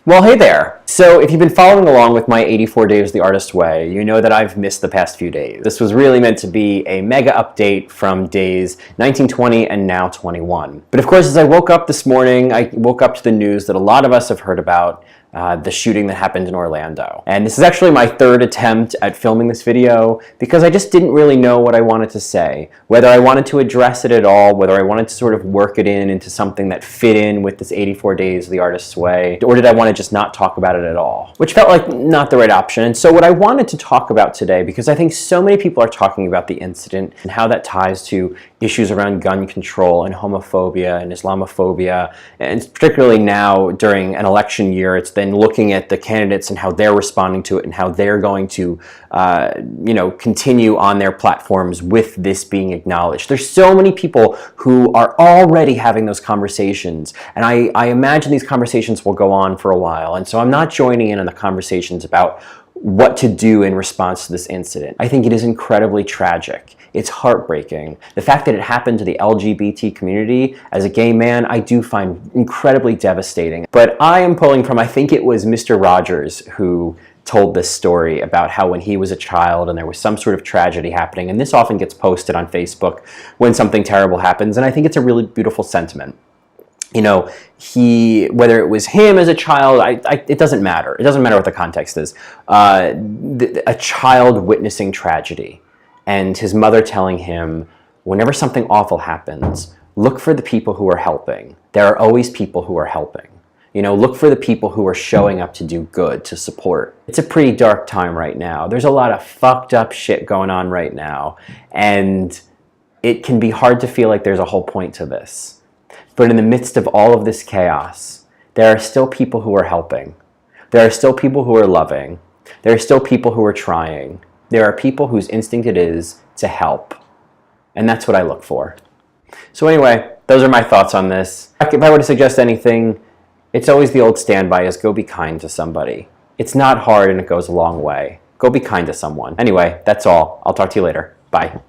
Well, hey there. So if you've been following along with my 84 Days the Artist Way, you know that I've missed the past few days. This was really meant to be a mega update from days 19, 20, and now 21. But of course, as I woke up this morning, I woke up to the news that a lot of us have heard about, the shooting that happened in Orlando. And this is actually my third attempt at filming this video because I just didn't really know what I wanted to say. Whether I wanted to address it at all, whether I wanted to sort of work it into something that fit in with this 84 Days the Artist's Way, or did I want to just not talk about it at all? Which felt like not the right option. And so what I wanted to talk about today, because I think so many people are talking about the incident and how that ties to issues around gun control and homophobia and Islamophobia, and particularly now during an election year, it's then looking at the candidates and how they're responding to it and how they're going to continue on their platforms with this being acknowledged. There's so many people who are already having those conversations, and I imagine these conversations will go on for a while, and so I'm not joining in on the conversations about what to do in response to this incident. I think it is incredibly tragic. It's heartbreaking. The fact that it happened to the LGBT community as a gay man, I do find incredibly devastating. But I am pulling from, I think it was Mr. Rogers who told this story about how when he was a child and there was some sort of tragedy happening, and this often gets posted on Facebook when something terrible happens, and I think it's a really beautiful sentiment. You know, whether it was him as a child, it doesn't matter. It doesn't matter what the context is. A child witnessing tragedy and his mother telling him, whenever something awful happens, look for the people who are helping. There are always people who are helping. You know, look for the people who are showing up to do good, to support. It's a pretty dark time right now. There's a lot of fucked up shit going on right now, and it can be hard to feel like there's a whole point to this. But in the midst of all of this chaos, there are still people who are helping. There are still people who are loving. There are still people who are trying. There are people whose instinct it is to help. And that's what I look for. So anyway, those are my thoughts on this. If I were to suggest anything, it's always the old standby is go be kind to somebody. It's not hard and it goes a long way. Go be kind to someone. Anyway, that's all. I'll talk to you later. Bye.